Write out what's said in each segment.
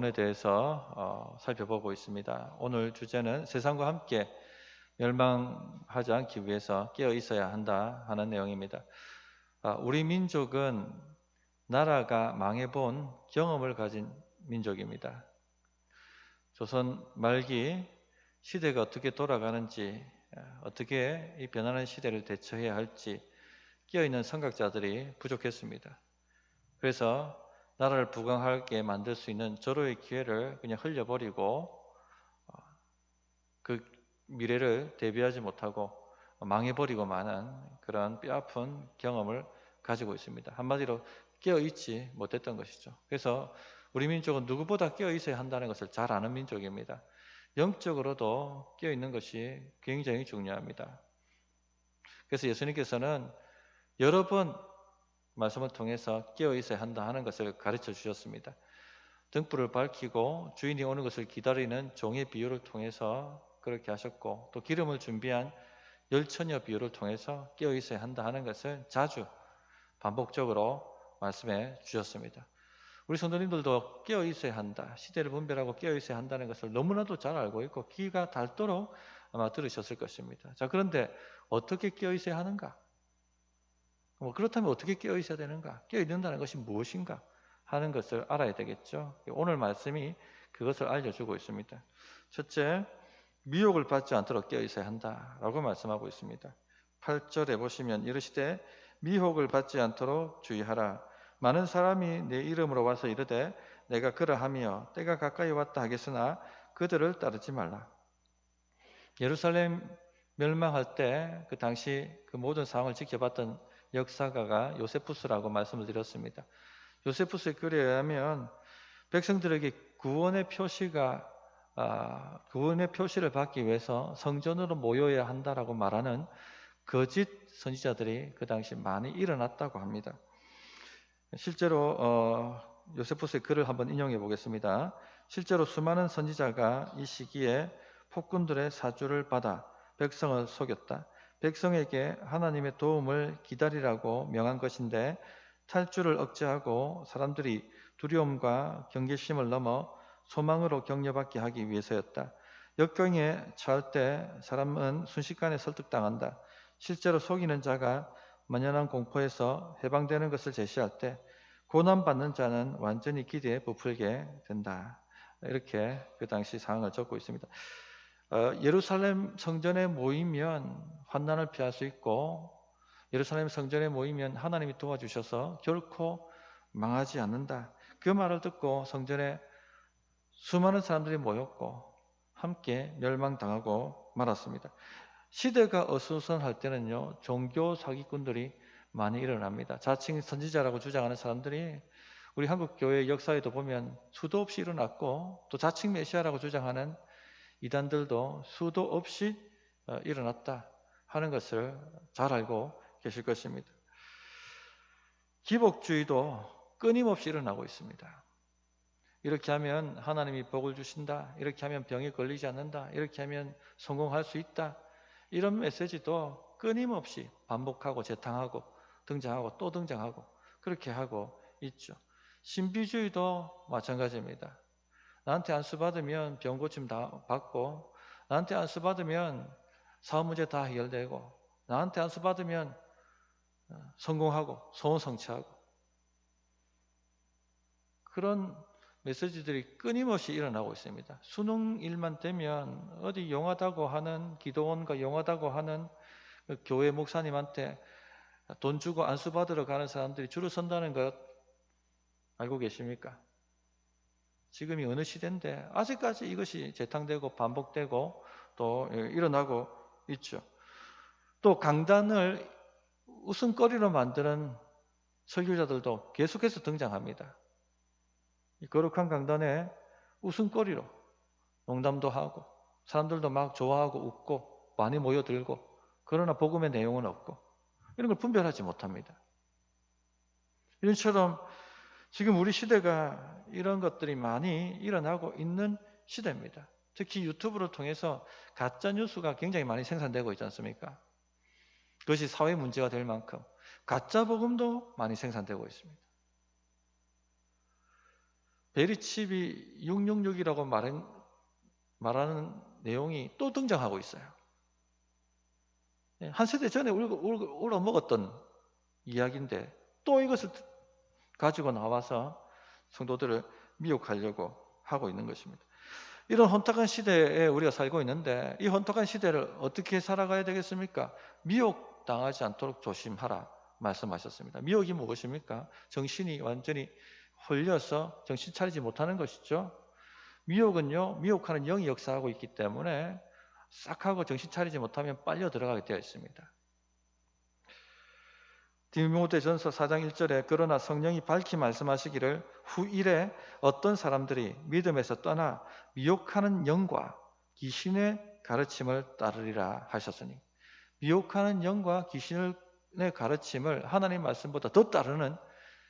부분에 대해서 살펴보고 있습니다. 오늘 주제는 세상과 함께 멸망하지 않기 위해서 깨어 있어야 한다 하는 내용입니다. 우리 민족은 나라가 망해본 경험을 가진 민족입니다. 조선 말기 시대가 어떻게 돌아가는지, 어떻게 이 변하는 시대를 대처해야 할지 깨어있는 선각자들이 부족했습니다. 그래서 나라를 부강하게 만들 수 있는 절호의 기회를 그냥 흘려버리고 그 미래를 대비하지 못하고 망해버리고 마는 그런 뼈아픈 경험을 가지고 있습니다. 한마디로 깨어있지 못했던 것이죠. 그래서 우리 민족은 누구보다 깨어있어야 한다는 것을 잘 아는 민족입니다. 영적으로도 깨어있는 것이 굉장히 중요합니다. 그래서 예수님께서는 여러 번 말씀을 통해서 깨어있어야 한다 하는 것을 가르쳐 주셨습니다. 등불을 밝히고 주인이 오는 것을 기다리는 종의 비유를 통해서 그렇게 하셨고, 또 기름을 준비한 열처녀 비유를 통해서 깨어있어야 한다 하는 것을 자주 반복적으로 말씀해 주셨습니다. 우리 성도님들도 깨어있어야 한다, 시대를 분별하고 깨어있어야 한다는 것을 너무나도 잘 알고 있고 귀가 닳도록 아마 들으셨을 것입니다. 자, 그런데 어떻게 깨어있어야 하는가? 그렇다면 어떻게 깨어있어야 되는가? 깨어있는다는 것이 무엇인가? 하는 것을 알아야 되겠죠. 오늘 말씀이 그것을 알려주고 있습니다. 첫째, 미혹을 받지 않도록 깨어있어야 한다라고 말씀하고 있습니다. 8절에 보시면 이르시되 미혹을 받지 않도록 주의하라. 많은 사람이 내 이름으로 와서 이르되 내가 그러하며 때가 가까이 왔다 하겠으나 그들을 따르지 말라. 예루살렘 멸망할 때 그 당시 그 모든 상황을 지켜봤던 역사가가 요세푸스라고 말씀을 드렸습니다. 요세푸스의 글에 의하면 백성들에게 구원의 표시를 받기 위해서 성전으로 모여야 한다라고 말하는 거짓 선지자들이 그 당시 많이 일어났다고 합니다. 실제로 요세푸스의 글을 한번 인용해 보겠습니다. 실제로 수많은 선지자가 이 시기에 폭군들의 사주를 받아 백성을 속였다. 백성에게 하나님의 도움을 기다리라고 명한 것인데 탈주를 억제하고 사람들이 두려움과 경계심을 넘어 소망으로 격려받게 하기 위해서였다. 역경에 처할 때 사람은 순식간에 설득당한다. 실제로 속이는 자가 만연한 공포에서 해방되는 것을 제시할 때 고난받는 자는 완전히 기대에 부풀게 된다. 이렇게 그 당시 상황을 적고 있습니다. 예루살렘 성전에 모이면 환난을 피할 수 있고 예루살렘 성전에 모이면 하나님이 도와주셔서 결코 망하지 않는다. 그 말을 듣고 성전에 수많은 사람들이 모였고 함께 멸망당하고 말았습니다. 시대가 어수선할 때는요, 종교 사기꾼들이 많이 일어납니다. 자칭 선지자라고 주장하는 사람들이 우리 한국 교회 역사에도 보면 수도 없이 일어났고, 또 자칭 메시아라고 주장하는 이단들도 수도 없이 일어났다 하는 것을 잘 알고 계실 것입니다. 기복주의도 끊임없이 일어나고 있습니다. 이렇게 하면 하나님이 복을 주신다, 이렇게 하면 병에 걸리지 않는다, 이렇게 하면 성공할 수 있다, 이런 메시지도 끊임없이 반복하고 재탕하고 등장하고 또 등장하고 그렇게 하고 있죠. 신비주의도 마찬가지입니다. 나한테 안수 받으면 병 고침 다 받고, 나한테 안수 받으면 사업 문제 다 해결되고, 나한테 안수 받으면 성공하고 소원 성취하고, 그런 메시지들이 끊임없이 일어나고 있습니다. 수능일만 되면 어디 용하다고 하는 기도원과 용하다고 하는 그 교회 목사님한테 돈 주고 안수 받으러 가는 사람들이 줄을 선다는 것 알고 계십니까? 지금이 어느 시대인데 아직까지 이것이 재탕되고 반복되고 또 일어나고 있죠. 또 강단을 웃음거리로 만드는 설교자들도 계속해서 등장합니다. 이 거룩한 강단에 웃음거리로 농담도 하고 사람들도 막 좋아하고 웃고 많이 모여들고, 그러나 복음의 내용은 없고, 이런 걸 분별하지 못합니다. 이런처럼 지금 우리 시대가 이런 것들이 많이 일어나고 있는 시대입니다. 특히 유튜브를 통해서 가짜 뉴스가 굉장히 많이 생산되고 있지 않습니까? 그것이 사회 문제가 될 만큼 가짜 복음도 많이 생산되고 있습니다. 베리칩이 666이라고 말하는 내용이 또 등장하고 있어요. 한 세대 전에 울어먹었던 이야기인데 또 이것을 가지고 나와서 성도들을 미혹하려고 하고 있는 것입니다. 이런 혼탁한 시대에 우리가 살고 있는데 이 혼탁한 시대를 어떻게 살아가야 되겠습니까? 미혹당하지 않도록 조심하라 말씀하셨습니다. 미혹이 무엇입니까? 정신이 완전히 홀려서 정신 차리지 못하는 것이죠. 미혹은요, 미혹하는 영이 역사하고 있기 때문에 싹 하고 정신 차리지 못하면 빨려 들어가게 되어 있습니다. 디모데전서 4장 1절에 그러나 성령이 밝히 말씀하시기를 후일에 어떤 사람들이 믿음에서 떠나 미혹하는 영과 귀신의 가르침을 따르리라 하셨으니, 미혹하는 영과 귀신의 가르침을 하나님 말씀보다 더 따르는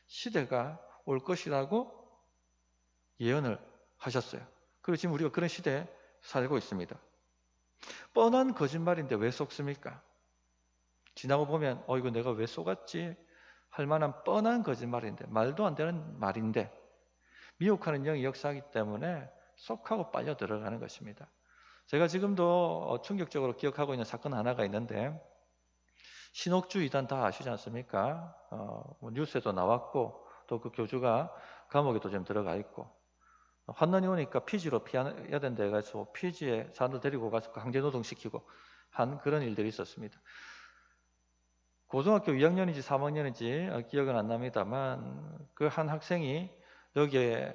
시대가 올 것이라고 예언을 하셨어요. 그리고 지금 우리가 그런 시대에 살고 있습니다. 뻔한 거짓말인데 왜 속습니까? 지나고 보면 이거 내가 왜 속았지? 할 만한 뻔한 거짓말인데, 말도 안 되는 말인데 미혹하는 영이 역사하기 때문에 쏙하고 빨려 들어가는 것입니다. 제가 지금도 충격적으로 기억하고 있는 사건 하나가 있는데, 신옥주 이단 다 아시지 않습니까? 뉴스에도 나왔고 또 그 교주가 감옥에도 좀 들어가 있고, 환난이 오니까 피지로 피해야 된다 해가지고 피지에 사람들 데리고 가서 강제 노동시키고 한 그런 일들이 있었습니다. 고등학교 2학년인지 3학년인지 기억은 안 납니다만 그 한 학생이 여기에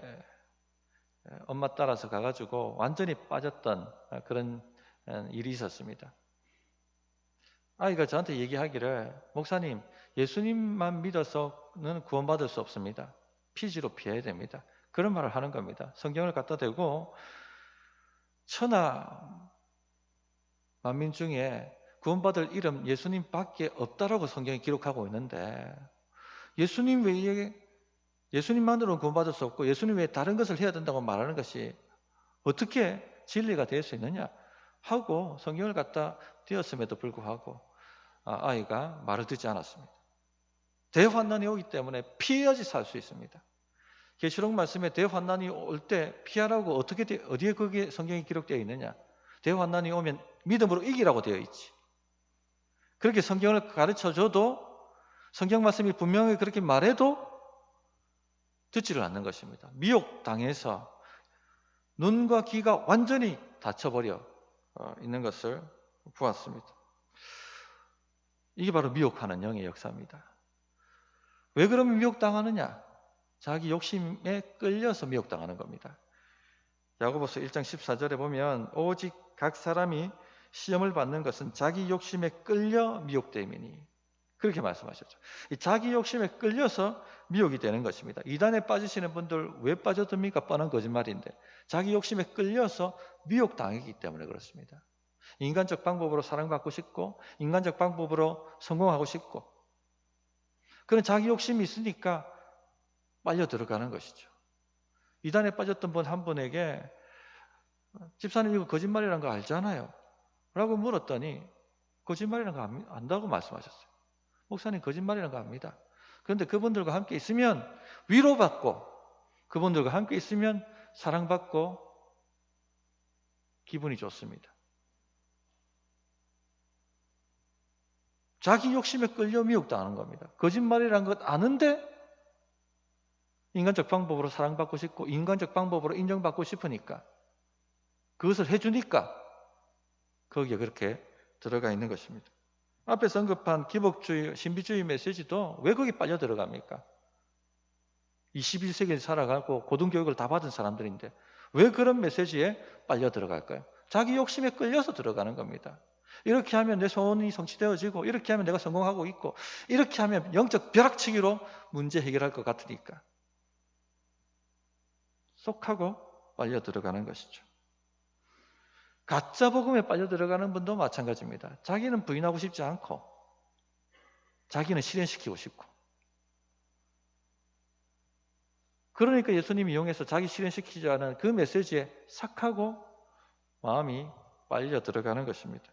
엄마 따라서 가가지고 완전히 빠졌던 그런 일이 있었습니다. 아이가 저한테 얘기하기를, 목사님, 예수님만 믿어서는 구원받을 수 없습니다. 피지로 피해야 됩니다. 그런 말을 하는 겁니다. 성경을 갖다 대고 천하 만민 중에 구원받을 이름 예수님밖에 없다라고 성경이 기록하고 있는데, 예수님 외에 예수님만으로는 구원받을 수 없고 예수님 외에 다른 것을 해야 된다고 말하는 것이 어떻게 진리가 될 수 있느냐 하고 성경을 갖다 띄었음에도 불구하고 아이가 말을 듣지 않았습니다. 대환난이 오기 때문에 피해야지 살 수 있습니다. 계시록 말씀에 대환난이 올 때 피하라고 어디에 그게 성경이 기록되어 있느냐? 대환난이 오면 믿음으로 이기라고 되어 있지. 그렇게 성경을 가르쳐줘도, 성경 말씀이 분명히 그렇게 말해도 듣지를 않는 것입니다. 미혹당해서 눈과 귀가 완전히 닫혀버려 있는 것을 보았습니다. 이게 바로 미혹하는 영의 역사입니다. 왜 그러면 미혹당하느냐? 자기 욕심에 끌려서 미혹당하는 겁니다. 야고보서 1장 14절에 보면 오직 각 사람이 시험을 받는 것은 자기 욕심에 끌려 미혹됨이니, 그렇게 말씀하셨죠. 이 자기 욕심에 끌려서 미혹이 되는 것입니다. 이단에 빠지시는 분들 왜 빠져듭니까? 뻔한 거짓말인데 자기 욕심에 끌려서 미혹당하기 때문에 그렇습니다. 인간적 방법으로 사랑받고 싶고 인간적 방법으로 성공하고 싶고 그런 자기 욕심이 있으니까 빨려 들어가는 것이죠. 이단에 빠졌던 분 한 분에게 집사님 이거 거짓말이라는 거 알잖아요 라고 물었더니 거짓말이라는 거 안다고 말씀하셨어요. 목사님 거짓말이라는 거 압니다. 그런데 그분들과 함께 있으면 위로받고 그분들과 함께 있으면 사랑받고 기분이 좋습니다. 자기 욕심에 끌려 미혹당하는 겁니다. 거짓말이라는 것 아는데 인간적 방법으로 사랑받고 싶고 인간적 방법으로 인정받고 싶으니까 그것을 해주니까 거기에 그렇게 들어가 있는 것입니다. 앞에서 언급한 기복주의, 신비주의 메시지도 왜 거기 빠져 들어갑니까? 21세기에 살아가고 고등교육을 다 받은 사람들인데 왜 그런 메시지에 빨려 들어갈까요? 자기 욕심에 끌려서 들어가는 겁니다. 이렇게 하면 내 소원이 성취되어지고 이렇게 하면 내가 성공하고 있고 이렇게 하면 영적 벼락치기로 문제 해결할 것 같으니까 쏙하고 빨려 들어가는 것이죠. 가짜 복음에 빨려 들어가는 분도 마찬가지입니다. 자기는 부인하고 싶지 않고 자기는 실현시키고 싶고, 그러니까 예수님이 이용해서 자기 실현시키지 않은 그 메시지에 삭하고 마음이 빨려 들어가는 것입니다.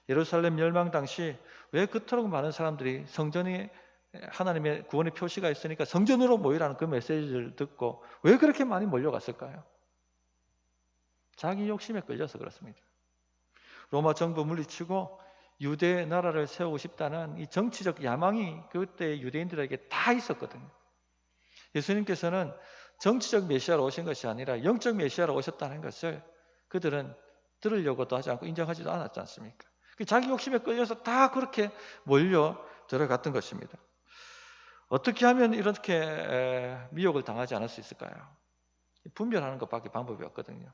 예루살렘 멸망 당시 왜 그토록 많은 사람들이 성전에 하나님의 구원의 표시가 있으니까 성전으로 모이라는 그 메시지를 듣고 왜 그렇게 많이 몰려갔을까요? 자기 욕심에 끌려서 그렇습니다. 로마 정부 물리치고 유대 나라를 세우고 싶다는 이 정치적 야망이 그때 유대인들에게 다 있었거든요. 예수님께서는 정치적 메시아로 오신 것이 아니라 영적 메시아로 오셨다는 것을 그들은 들으려고도 하지 않고 인정하지도 않았지 않습니까? 자기 욕심에 끌려서 다 그렇게 몰려 들어갔던 것입니다. 어떻게 하면 이렇게 미혹을 당하지 않을 수 있을까요? 분별하는 것밖에 방법이 없거든요.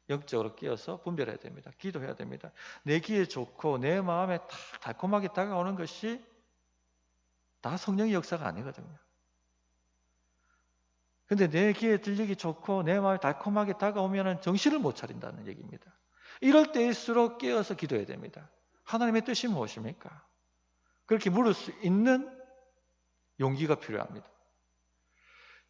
영적으로 끼어서 분별해야 됩니다. 기도해야 됩니다. 내 귀에 좋고 내 마음에 딱 달콤하게 다가오는 것이 다 성령의 역사가 아니거든요. 근데 내 귀에 들리기 좋고 내 마음에 달콤하게 다가오면 정신을 못 차린다는 얘기입니다. 이럴 때일수록 깨어서 기도해야 됩니다. 하나님의 뜻이 무엇입니까? 그렇게 물을 수 있는 용기가 필요합니다.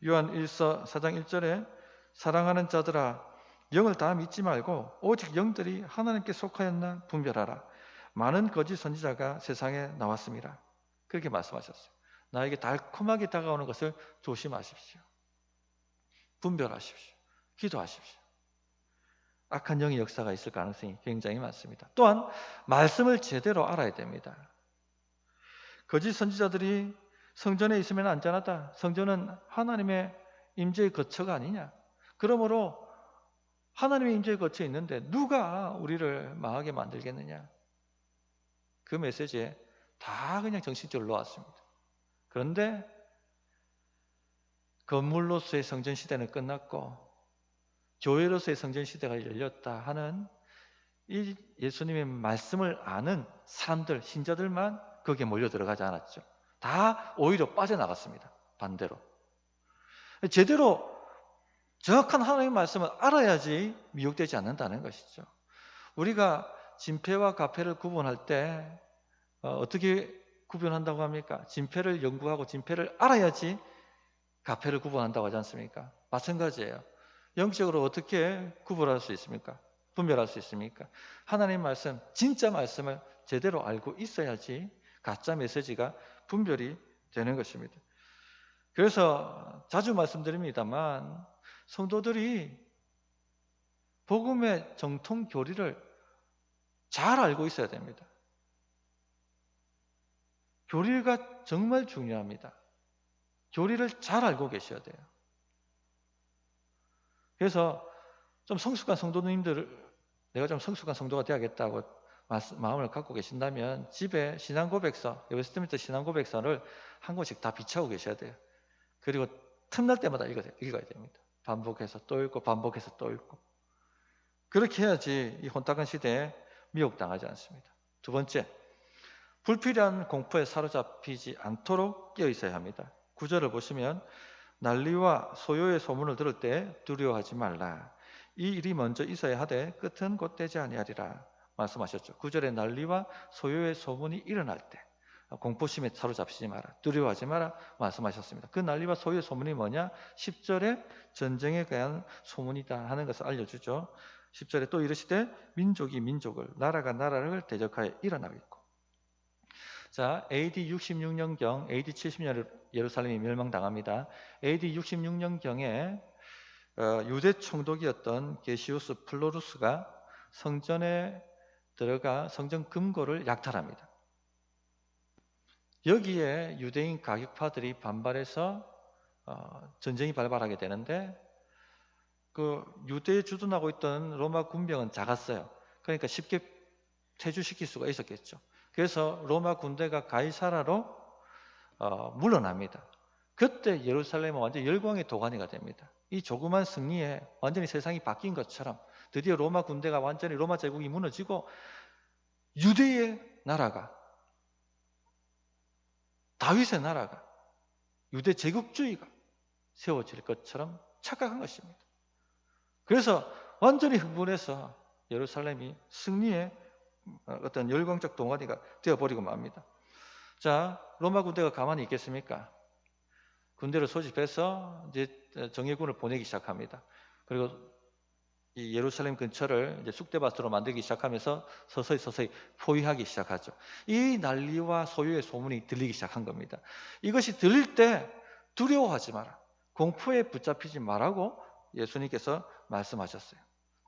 요한 1서 4장 1절에 사랑하는 자들아 영을 다 믿지 말고 오직 영들이 하나님께 속하였나 분별하라. 많은 거짓 선지자가 세상에 나왔습니다. 그렇게 말씀하셨어요. 나에게 달콤하게 다가오는 것을 조심하십시오. 분별하십시오. 기도하십시오. 악한 영의 역사가 있을 가능성이 굉장히 많습니다. 또한 말씀을 제대로 알아야 됩니다. 거짓 선지자들이 성전에 있으면 안전하다. 성전은 하나님의 임재의 거처가 아니냐. 그러므로 하나님의 임재의 거처에 있는데 누가 우리를 망하게 만들겠느냐. 그 메시지에 다 그냥 정신적으로 놓았습니다. 그런데 건물로서의 성전 시대는 끝났고 교회로서의 성전 시대가 열렸다 하는 이 예수님의 말씀을 아는 사람들, 신자들만 거기에 몰려 들어가지 않았죠. 다 오히려 빠져나갔습니다. 반대로. 제대로 정확한 하나님의 말씀을 알아야지 미혹되지 않는다는 것이죠. 우리가 진폐와 가폐를 구분할 때 어떻게 구분한다고 합니까? 진폐를 연구하고 진폐를 알아야지 가폐를 구분한다고 하지 않습니까? 마찬가지예요. 영적으로 어떻게 구분할 수 있습니까? 분별할 수 있습니까? 하나님 말씀, 진짜 말씀을 제대로 알고 있어야지 가짜 메시지가 분별이 되는 것입니다. 그래서 자주 말씀드립니다만 성도들이 복음의 정통 교리를 잘 알고 있어야 됩니다. 교리가 정말 중요합니다. 교리를 잘 알고 계셔야 돼요. 그래서 좀 성숙한 성도님들, 내가 좀 성숙한 성도가 되어야겠다고 마음을 갖고 계신다면 집에 신앙고백서, 웨스트민스터 신앙고백서를 한 권씩 다 비치하고 계셔야 돼요. 그리고 틈날 때마다 읽어야 됩니다. 반복해서 또 읽고 반복해서 또 읽고. 그렇게 해야지 이 혼탁한 시대에 미혹당하지 않습니다. 두 번째, 불필요한 공포에 사로잡히지 않도록 깨어 있어야 합니다. 9절을 보시면 난리와 소요의 소문을 들을 때 두려워하지 말라. 이 일이 먼저 있어야 하되 끝은 곧 되지 아니하리라 말씀하셨죠. 9절에 난리와 소요의 소문이 일어날 때 공포심에 사로잡히지 마라. 두려워하지 마라 말씀하셨습니다. 그 난리와 소요의 소문이 뭐냐? 10절에 전쟁에 관한 소문이다 하는 것을 알려주죠. 10절에 또 이르시되 민족이 민족을, 나라가 나라를 대적하여 일어나겠고. 자, AD 66년경, AD 70년 예루살렘이 멸망당합니다. AD 66년경에 유대 총독이었던 게시우스 플로루스가 성전에 들어가 성전 금고를 약탈합니다. 여기에 유대인 가격파들이 반발해서 전쟁이 발발하게 되는데 그 유대에 주둔하고 있던 로마 군병은 작았어요. 그러니까 쉽게 퇴주시킬 수가 있었겠죠. 그래서 로마 군대가 가이사라로 물러납니다. 그때 예루살렘은 완전히 열광의 도가니가 됩니다. 이 조그만 승리에 완전히 세상이 바뀐 것처럼 드디어 로마 군대가 완전히 로마 제국이 무너지고 유대의 나라가, 다윗의 나라가, 유대 제국주의가 세워질 것처럼 착각한 것입니다. 그래서 완전히 흥분해서 예루살렘이 승리의 어떤 열광적 동아리가 되어버리고 맙니다. 자, 로마 군대가 가만히 있겠습니까? 군대를 소집해서 이제 정예군을 보내기 시작합니다. 그리고 이 예루살렘 근처를 이제 쑥대밭으로 만들기 시작하면서 서서히 포위하기 시작하죠. 이 난리와 소요의 소문이 들리기 시작한 겁니다. 이것이 들릴 때 두려워하지 마라, 공포에 붙잡히지 말라고 예수님께서 말씀하셨어요.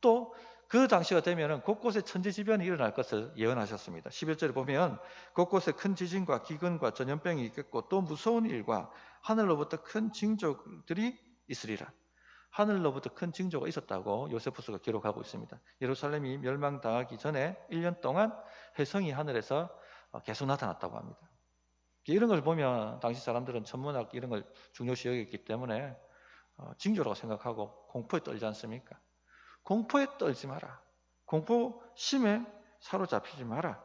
또 그 당시가 되면 곳곳에 천재지변이 일어날 것을 예언하셨습니다. 11절에 보면 곳곳에 큰 지진과 기근과 전염병이 있겠고 또 무서운 일과 하늘로부터 큰 징조들이 있으리라. 하늘로부터 큰 징조가 있었다고 요세푸스가 기록하고 있습니다. 예루살렘이 멸망당하기 전에 1년 동안 혜성이 하늘에서 계속 나타났다고 합니다. 이런 걸 보면 당시 사람들은 천문학 이런 걸 중요시 여겼기 때문에 징조라고 생각하고 공포에 떨지 않습니까? 공포에 떨지 마라. 공포심에 사로잡히지 마라.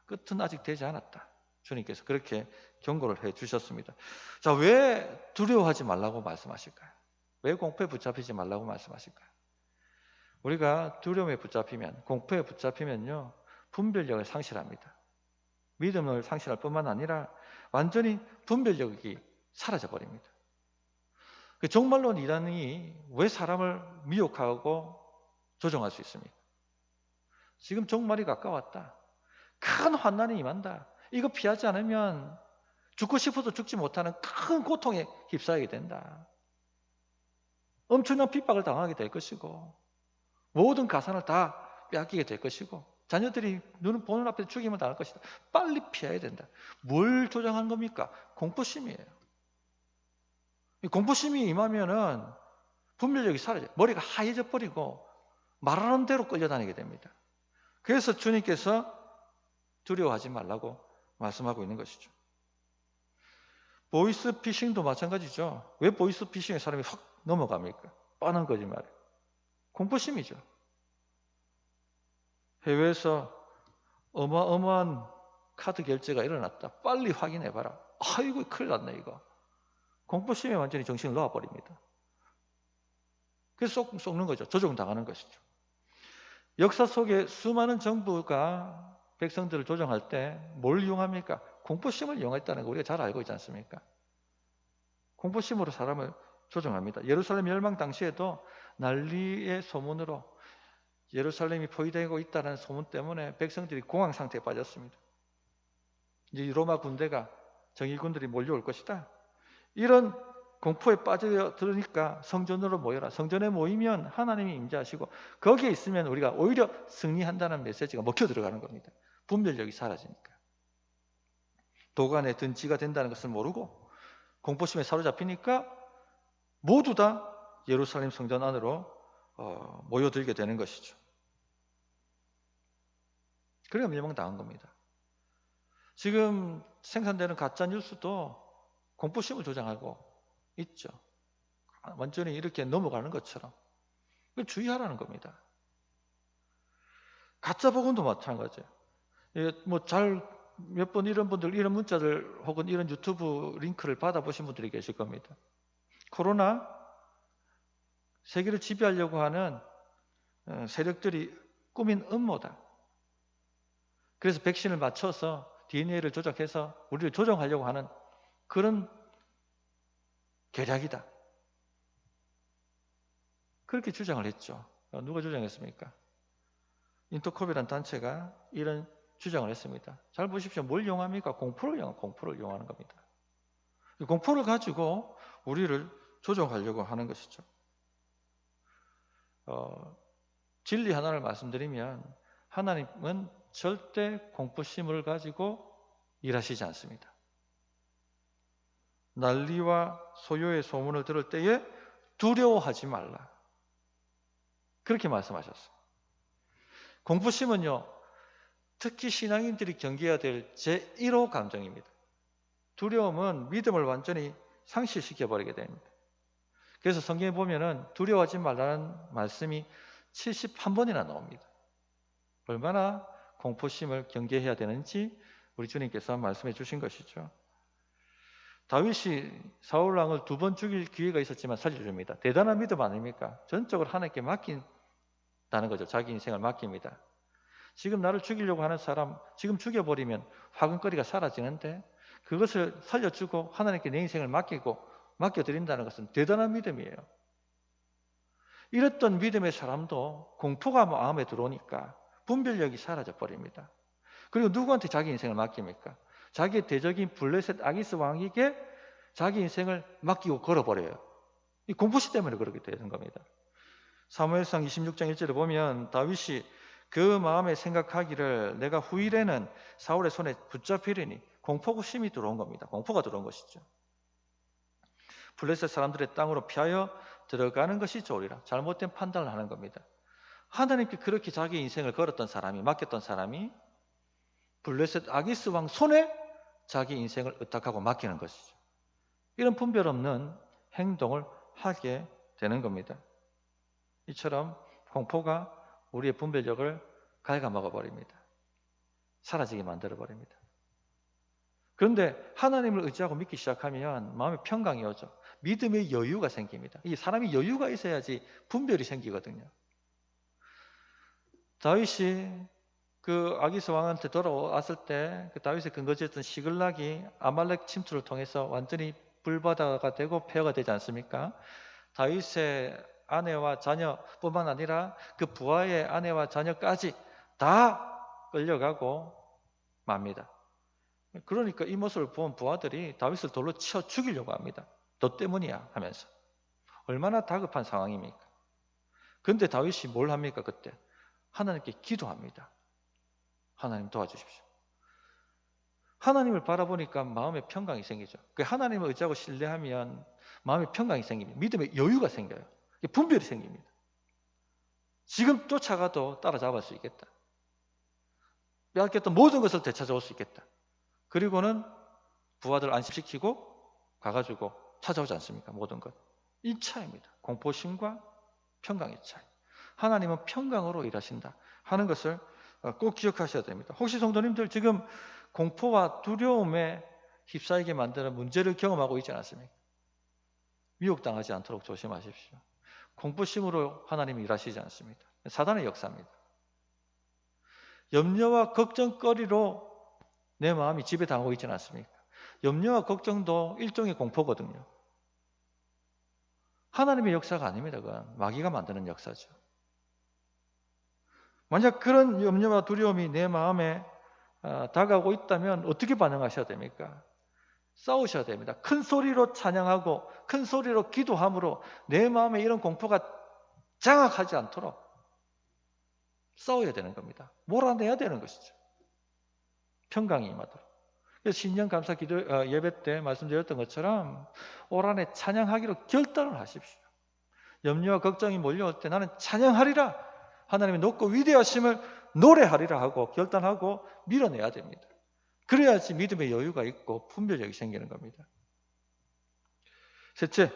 끝은 아직 되지 않았다. 주님께서 그렇게 경고를 해 주셨습니다. 자, 왜 두려워하지 말라고 말씀하실까요? 왜 공포에 붙잡히지 말라고 말씀하실까요? 우리가 두려움에 붙잡히면, 공포에 붙잡히면요, 분별력을 상실합니다. 믿음을 상실할 뿐만 아니라 완전히 분별력이 사라져 버립니다. 종말론 이단이 왜 사람을 미혹하고 조종할 수 있습니까? 지금 종말이 가까웠다. 큰 환난이 임한다. 이거 피하지 않으면 죽고 싶어도 죽지 못하는 큰 고통에 휩싸이게 된다. 엄청난 핍박을 당하게 될 것이고 모든 가산을 다 빼앗기게 될 것이고 자녀들이 눈을 보는 앞에 죽임을 당할 것이다. 빨리 피해야 된다. 뭘 조장한 겁니까? 공포심이에요. 공포심이 임하면은 분별력이 사라져요. 머리가 하얘져 버리고 말하는 대로 끌려다니게 됩니다. 그래서 주님께서 두려워하지 말라고 말씀하고 있는 것이죠. 보이스피싱도 마찬가지죠. 왜 보이스피싱에 사람이 확 넘어갑니까? 뻔한 거짓말이에요. 공포심이죠. 해외에서 어마어마한 카드 결제가 일어났다. 빨리 확인해봐라. 아이고 큰일 났네 이거. 공포심에 완전히 정신을 놓아버립니다. 그래서 속는 거죠. 조종당하는 것이죠. 역사 속에 수많은 정부가 백성들을 조종할 때 뭘 이용합니까? 공포심을 이용했다는 거 우리가 잘 알고 있지 않습니까? 공포심으로 사람을 조종합니다. 예루살렘 멸망 당시에도 난리의 소문으로 예루살렘이 포위되고 있다는 소문 때문에 백성들이 공황 상태에 빠졌습니다. 이제 로마 군대가 정의군들이 몰려올 것이다. 이런 공포에 빠져들으니까 성전으로 모여라. 성전에 모이면 하나님이 임재하시고 거기에 있으면 우리가 오히려 승리한다는 메시지가 먹혀 들어가는 겁니다. 분별력이 사라지니까. 도간에 든 쥐가 된다는 것을 모르고 공포심에 사로잡히니까 모두 다 예루살렘 성전 안으로 모여들게 되는 것이죠. 그래야 멸망당한 겁니다. 지금 생산되는 가짜 뉴스도 공포심을 조장하고 있죠. 완전히 이렇게 넘어가는 것처럼. 그걸 주의하라는 겁니다. 가짜 복음도 마찬가지예요. 몇 번 이런 분들, 이런 문자들 혹은 이런 유튜브 링크를 받아보신 분들이 계실 겁니다. 코로나 세계를 지배하려고 하는 세력들이 꾸민 음모다. 그래서 백신을 맞춰서 DNA를 조작해서 우리를 조종하려고 하는 그런 계략이다. 그렇게 주장을 했죠. 누가 주장했습니까? 인터컵이라는 단체가 이런 주장을 했습니다. 잘 보십시오. 뭘 이용합니까? 공포를 이용하는 겁니다. 공포를 가지고 우리를 조종하려고 하는 것이죠. 진리 하나를 말씀드리면 하나님은 절대 공포심을 가지고 일하시지 않습니다. 난리와 소요의 소문을 들을 때에 두려워하지 말라. 그렇게 말씀하셨어요. 공포심은요, 특히 신앙인들이 경계해야 될 제1호 감정입니다. 두려움은 믿음을 완전히 상실시켜버리게 됩니다. 그래서 성경에 보면은 두려워하지 말라는 말씀이 71번이나 나옵니다. 얼마나 공포심을 경계해야 되는지 우리 주님께서 말씀해 주신 것이죠. 다윗이 사울 왕을 2번 죽일 기회가 있었지만 살려줍니다. 대단한 믿음 아닙니까? 전적으로 하나님께 맡긴다는 거죠. 자기 인생을 맡깁니다. 지금 나를 죽이려고 하는 사람 지금 죽여버리면 화근거리가 사라지는데 그것을 살려주고 하나님께 내 인생을 맡겨드린다는 것은 대단한 믿음이에요. 이랬던 믿음의 사람도 공포가 마음에 들어오니까 분별력이 사라져 버립니다. 그리고 누구한테 자기 인생을 맡깁니까? 자기의 대적인 블레셋 아기스 왕에게 자기 인생을 맡기고 걸어버려요. 이 공포심 때문에 그렇게 되는 겁니다. 사무엘상 26장 1절에 보면 다윗이 그 마음에 생각하기를 내가 후일에는 사울의 손에 붙잡히리니 공포심이 들어온 겁니다. 공포가 들어온 것이죠. 블레셋 사람들의 땅으로 피하여 들어가는 것이 좋으리라. 잘못된 판단을 하는 겁니다. 하나님께 그렇게 자기 인생을 걸었던 사람이, 맡겼던 사람이 블레셋 아기스 왕 손에 자기 인생을 의탁하고 맡기는 것이죠. 이런 분별 없는 행동을 하게 되는 겁니다. 이처럼 공포가 우리의 분별력을 갉아먹어 버립니다. 사라지게 만들어 버립니다. 그런데 하나님을 의지하고 믿기 시작하면 마음에 평강이 오죠. 믿음의 여유가 생깁니다. 이 사람이 여유가 있어야지 분별이 생기거든요. 다윗이 그 아기스 왕한테 돌아왔을 때 그 다윗의 근거지였던 시글락이 아말렉 침투를 통해서 완전히 불바다가 되고 폐허가 되지 않습니까? 다윗의 아내와 자녀뿐만 아니라 그 부하의 아내와 자녀까지 다 끌려가고 맙니다. 그러니까 이 모습을 본 부하들이 다윗을 돌로 쳐 죽이려고 합니다. 너 때문이야 하면서. 얼마나 다급한 상황입니까? 그런데 다윗이 뭘 합니까 그때? 하나님께 기도합니다. 하나님 도와주십시오. 하나님을 바라보니까 마음에 평강이 생기죠. 그 하나님을 의지하고 신뢰하면 마음에 평강이 생깁니다. 믿음의 여유가 생겨요. 분별이 생깁니다. 지금 쫓아가도 따라잡을 수 있겠다. 빼앗겼던 모든 것을 되찾아올 수 있겠다. 그리고는 부하들 안심시키고 가가지고 찾아오지 않습니까? 모든 것. 이 차이입니다. 공포심과 평강의 차이. 하나님은 평강으로 일하신다 하는 것을 꼭 기억하셔야 됩니다. 혹시 성도님들 지금 공포와 두려움에 휩싸이게 만드는 문제를 경험하고 있지 않습니까? 미혹당하지 않도록 조심하십시오. 공포심으로 하나님이 일하시지 않습니다. 사단의 역사입니다. 염려와 걱정거리로 내 마음이 지배당하고 있지 않습니까? 염려와 걱정도 일종의 공포거든요. 하나님의 역사가 아닙니다. 그건 마귀가 만드는 역사죠. 만약 그런 염려와 두려움이 내 마음에 다가오고 있다면 어떻게 반응하셔야 됩니까? 싸우셔야 됩니다. 큰 소리로 찬양하고 큰 소리로 기도함으로 내 마음에 이런 공포가 장악하지 않도록 싸워야 되는 겁니다. 몰아내야 되는 것이죠. 평강이 임하도록. 그래서 신년 감사 기도 예배 때 말씀드렸던 것처럼 올 한 해 찬양하기로 결단을 하십시오. 염려와 걱정이 몰려올 때 나는 찬양하리라. 하나님의 높고 위대하심을 노래하리라 하고 결단하고 밀어내야 됩니다. 그래야지 믿음의 여유가 있고 분별력이 생기는 겁니다. 셋째,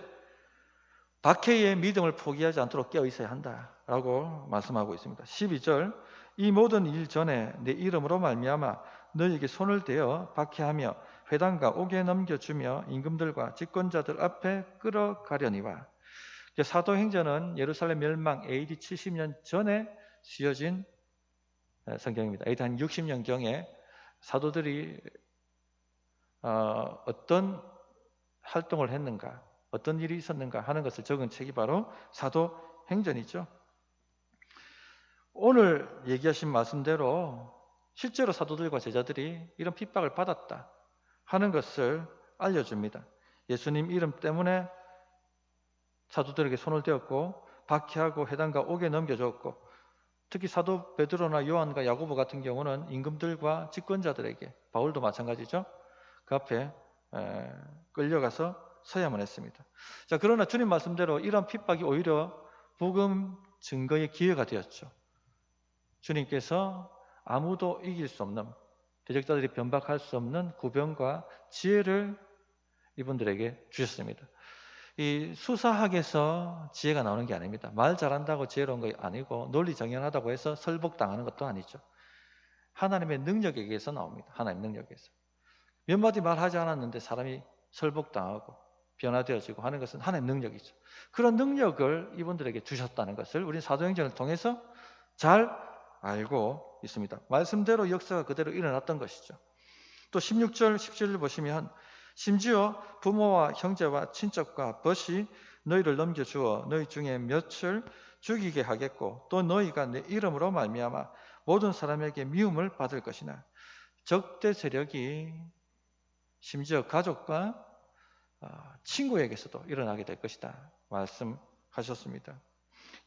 박해의 믿음을 포기하지 않도록 깨어 있어야 한다라고 말씀하고 있습니다. 12절, 이 모든 일 전에 내 이름으로 말미암아 너희에게 손을 대어 박해하며 회당과 옥에 넘겨주며 임금들과 집권자들 앞에 끌어가려니와. 사도행전은 예루살렘 멸망 AD 70년 전에 쓰여진 성경입니다. AD 한 60년경에 사도들이 어떤 활동을 했는가, 어떤 일이 있었는가 하는 것을 적은 책이 바로 사도행전이죠. 오늘 얘기하신 말씀대로 실제로 사도들과 제자들이 이런 핍박을 받았다 하는 것을 알려줍니다. 예수님 이름 때문에 사도들에게 손을 대었고 박해하고 회당과 옥에 넘겨줬고 특히 사도 베드로나 요한과 야고보 같은 경우는 임금들과 집권자들에게, 바울도 마찬가지죠, 그 앞에 끌려가서 서야만 했습니다. 자, 그러나 주님 말씀대로 이런 핍박이 오히려 복음 증거의 기회가 되었죠. 주님께서 아무도 이길 수 없는, 대적자들이 변박할 수 없는 구변과 지혜를 이분들에게 주셨습니다. 이 수사학에서 지혜가 나오는 게 아닙니다. 말 잘한다고 지혜로운 거 아니고 논리정연하다고 해서 설복당하는 것도 아니죠. 하나님의 능력에 의해서 나옵니다. 하나님의 능력에서. 몇 마디 말하지 않았는데 사람이 설복당하고 변화되어지고 하는 것은 하나님의 능력이죠. 그런 능력을 이분들에게 주셨다는 것을 우리 사도행전을 통해서 잘 알고 있습니다. 말씀대로 역사가 그대로 일어났던 것이죠. 또 16절, 17절 보시면 심지어 부모와 형제와 친척과 벗이 너희를 넘겨주어 너희 중에 몇을 죽이게 하겠고 또 너희가 내 이름으로 말미암아 모든 사람에게 미움을 받을 것이나 적대 세력이 심지어 가족과 친구에게서도 일어나게 될 것이다 말씀하셨습니다.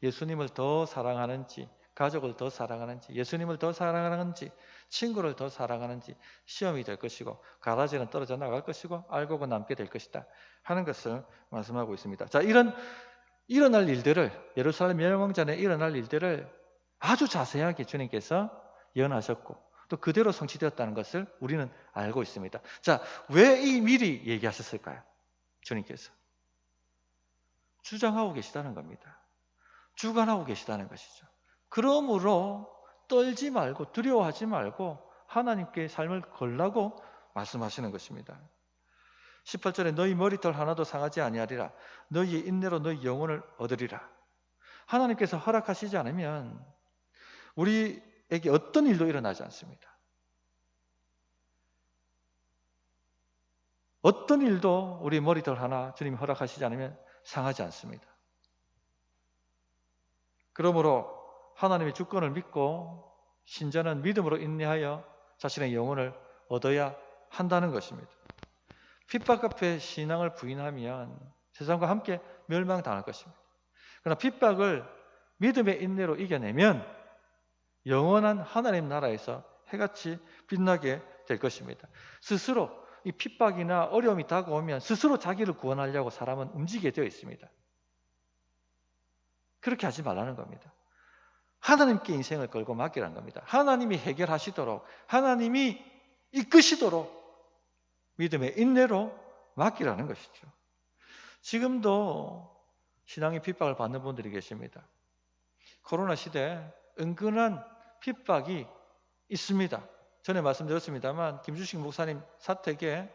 예수님을 더 사랑하는지, 가족을 더 사랑하는지, 예수님을 더 사랑하는지, 친구를 더 사랑하는지 시험이 될 것이고 가라지는 떨어져 나갈 것이고 알곡은 남게 될 것이다 하는 것을 말씀하고 있습니다. 자, 일어날 일들을, 예루살렘 멸망 전에 일어날 일들을 아주 자세하게 주님께서 예언하셨고 또 그대로 성취되었다는 것을 우리는 알고 있습니다. 자, 왜 이 미리 얘기하셨을까요? 주님께서 주장하고 계시다는 겁니다. 주관하고 계시다는 것이죠. 그러므로 떨지 말고 두려워하지 말고 하나님께 삶을 걸라고 말씀하시는 것입니다. 18절에 너희 머리털 하나도 상하지 아니하리라. 너희의 인내로 너희 영혼을 얻으리라. 하나님께서 허락하시지 않으면 우리에게 어떤 일도 일어나지 않습니다. 어떤 일도 우리 머리털 하나 주님이 허락하시지 않으면 상하지 않습니다. 그러므로 하나님의 주권을 믿고 신자는 믿음으로 인내하여 자신의 영혼을 얻어야 한다는 것입니다. 핍박 앞에 신앙을 부인하면 세상과 함께 멸망당할 것입니다. 그러나 핍박을 믿음의 인내로 이겨내면 영원한 하나님 나라에서 해같이 빛나게 될 것입니다. 스스로 이 핍박이나 어려움이 다가오면 스스로 자기를 구원하려고 사람은 움직이게 되어 있습니다. 그렇게 하지 말라는 겁니다. 하나님께 인생을 걸고 맡기라는 겁니다. 하나님이 해결하시도록, 하나님이 이끄시도록 믿음의 인내로 맡기라는 것이죠. 지금도 신앙의 핍박을 받는 분들이 계십니다. 코로나 시대에 은근한 핍박이 있습니다. 전에 말씀드렸습니다만 김주식 목사님 사택에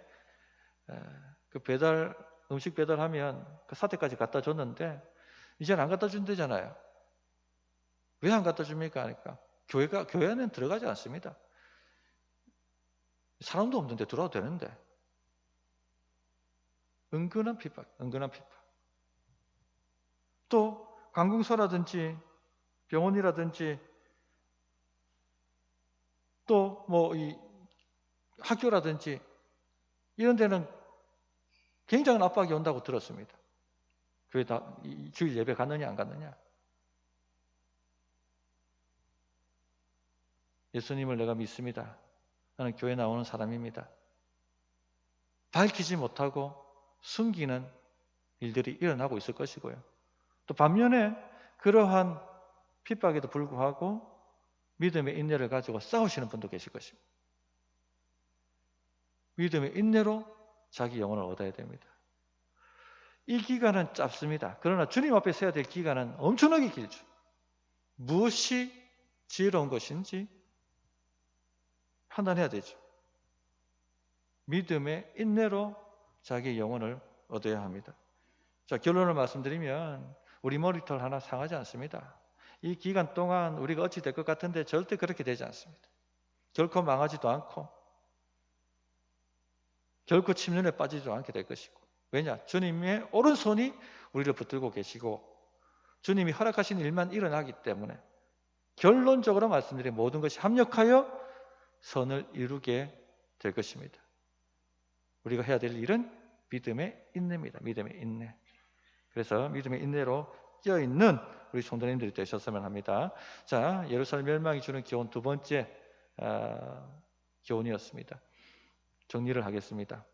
그 음식 배달하면 그 사택까지 갖다 줬는데 이제는 안 갖다 준대잖아요. 왜 안 갖다 줍니까? 하니까 교회 안에는 들어가지 않습니다. 사람도 없는데 들어와도 되는데. 은근한 핍박. 또 관공서라든지 병원이라든지 또 뭐 이 학교라든지 이런 데는 굉장한 압박이 온다고 들었습니다. 교회 다 주일 예배 갔느냐 안 갔느냐. 예수님을 내가 믿습니다. 나는 교회 나오는 사람입니다. 밝히지 못하고 숨기는 일들이 일어나고 있을 것이고요. 또 반면에 그러한 핍박에도 불구하고 믿음의 인내를 가지고 싸우시는 분도 계실 것입니다. 믿음의 인내로 자기 영혼을 얻어야 됩니다. 이 기간은 짧습니다. 그러나 주님 앞에 서야 될 기간은 엄청나게 길죠. 무엇이 지혜로운 것인지 판단해야 되죠. 믿음의 인내로 자기 영혼을 얻어야 합니다. 자, 결론을 말씀드리면 우리 머리털 하나 상하지 않습니다. 이 기간 동안 우리가 어찌 될 것 같은데 절대 그렇게 되지 않습니다. 결코 망하지도 않고 결코 침륜에 빠지지도 않게 될 것이고. 왜냐? 주님의 오른손이 우리를 붙들고 계시고 주님이 허락하신 일만 일어나기 때문에 결론적으로 말씀드린 모든 것이 합력하여 선을 이루게 될 것입니다. 우리가 해야 될 일은 믿음의 인내입니다. 믿음의 인내. 그래서 믿음의 인내로 끼어있는 우리 성도님들이 되셨으면 합니다. 자, 예루살렘 멸망이 주는 교훈 두 번째 교훈이었습니다. 정리를 하겠습니다.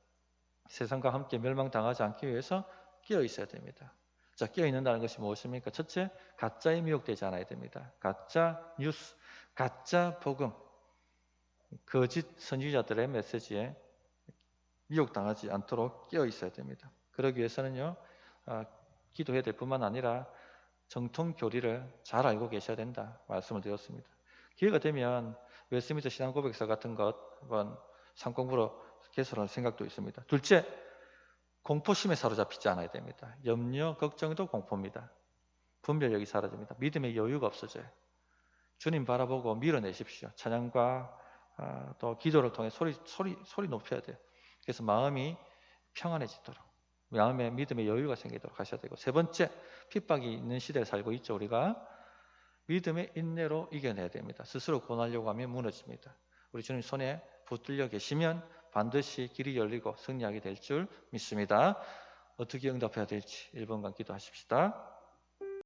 세상과 함께 멸망당하지 않기 위해서 끼어 있어야 됩니다. 자, 끼어 있는다는 것이 무엇입니까? 첫째, 가짜에 미혹되지 않아야 됩니다. 가짜 뉴스, 가짜 복음, 거짓 선지자들의 메시지에 미혹당하지 않도록 끼어 있어야 됩니다. 그러기 위해서는요, 기도해야 될 뿐만 아니라 정통 교리를 잘 알고 계셔야 된다 말씀을 드렸습니다. 기회가 되면 웨스트민스터 신앙고백서 같은 것 한번 상공부로 개설할 생각도 있습니다. 둘째, 공포심에 사로잡히지 않아야 됩니다. 염려, 걱정도 공포입니다. 분별력이 사라집니다. 믿음의 여유가 없어져요. 주님 바라보고 밀어내십시오. 찬양과 또 기도를 통해 소리 높여야 돼요. 그래서 마음이 평안해지도록 마음에 믿음의 여유가 생기도록 하셔야 되고, 세 번째, 핍박이 있는 시대에 살고 있죠. 우리가 믿음의 인내로 이겨내야 됩니다. 스스로 구원하려고 하면 무너집니다. 우리 주님 손에 붙들려 계시면 반드시 길이 열리고 승리하게 될 줄 믿습니다. 어떻게 응답해야 될지 1분간 기도하십시다.